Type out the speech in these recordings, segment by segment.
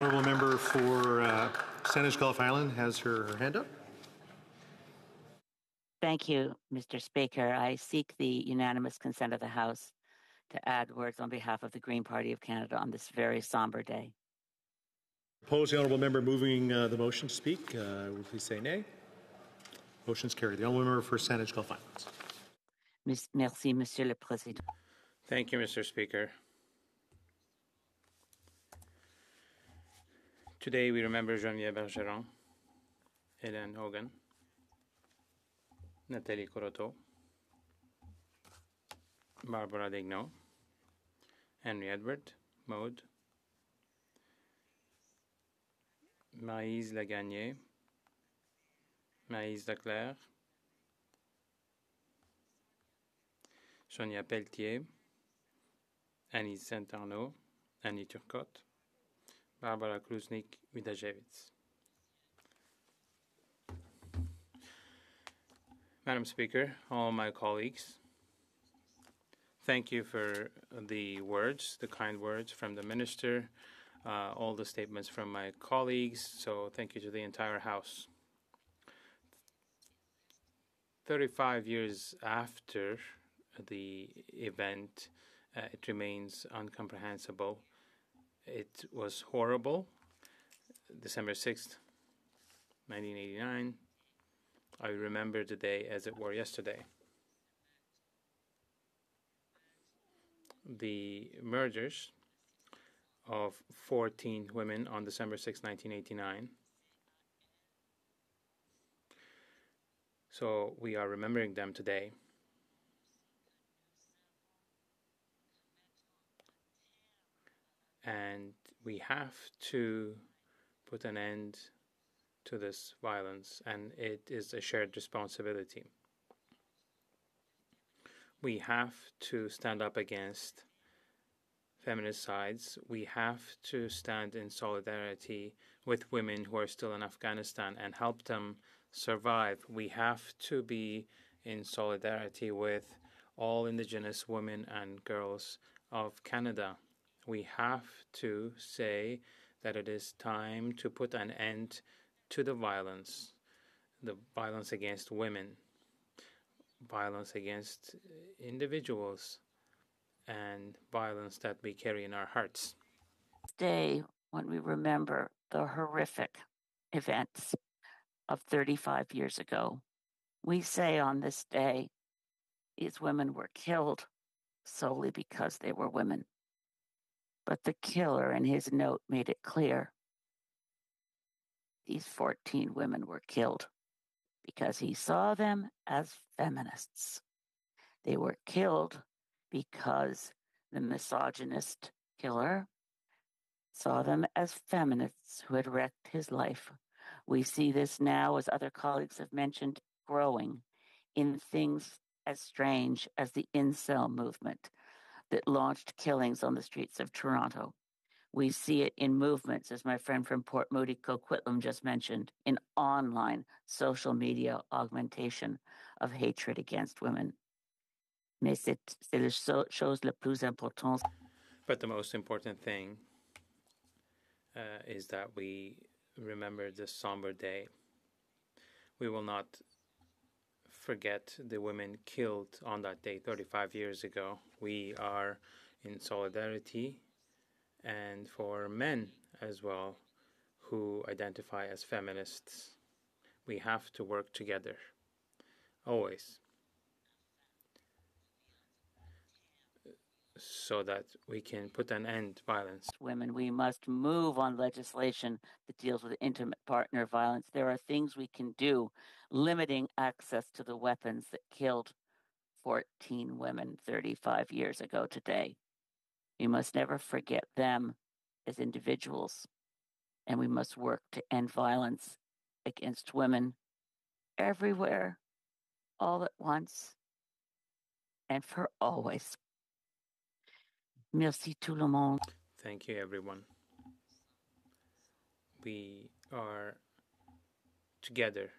Honourable member for Saanich Gulf Island has her hand up. Thank you, Mr. Speaker. I seek the unanimous consent of the House to add words on behalf of the Green Party of Canada on this very somber day. Oppose the honourable member moving the motion to speak. Would please say nay. Motion is carried. The honourable member for Saanich Gulf Islands. Merci, Monsieur le Président. Thank you, Mr. Speaker. Today we remember Geneviève Bergeron, Hélène Hogan, Nathalie Coroto, Barbara Digno, Henry Edward, Maude, Maïse Lagagné, Maïse Leclerc, Sonia Pelletier, Annie Saint-Arnaud, Annie Turcotte, Barbara Kruznik-Widajewicz. Madam Speaker, all my colleagues, thank you for the words, the kind words from the Minister, all the statements from my colleagues, so thank you to the entire House. 35 years after the event, it remains incomprehensible. It was horrible. December 6th, 1989. I remember the day as it were yesterday. The murders of 14 women on December 6, 1989. So we are remembering them today. And we have to put an end to this violence, and it is a shared responsibility. We have to stand up against feminist sides. We have to stand in solidarity with women who are still in Afghanistan and help them survive. We have to be in solidarity with all Indigenous women and girls of Canada. We have to say that it is time to put an end to the violence against women, violence against individuals, and violence that we carry in our hearts. Today, when we remember the horrific events of 35 years ago, we say on this day, these women were killed solely because they were women. But the killer in his note made it clear these 14 women were killed because he saw them as feminists. They were killed because the misogynist killer saw them as feminists who had wrecked his life. We see this now, as other colleagues have mentioned, growing in things as strange as the incel movement that launched killings on the streets of Toronto. We see it in movements, as my friend from Port Moody, Coquitlam, just mentioned, in online social media augmentation of hatred against women. Mais c'est la chose la plus importante. But the most important thing is that we remember this somber day. We will not forget the women killed on that day 35 years ago. We are in solidarity, and for men as well who identify as feminists. We have to work together, always, so that we can put an end to violence. Women, we must move on legislation that deals with intimate partner violence. There are things we can do, limiting access to the weapons that killed 14 women 35 years ago today. We must never forget them as individuals, and we must work to end violence against women everywhere, all at once, and for always. Merci tout le monde. Thank you, everyone. We are together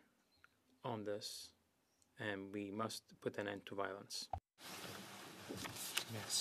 on this, and we must put an end to violence. Yes.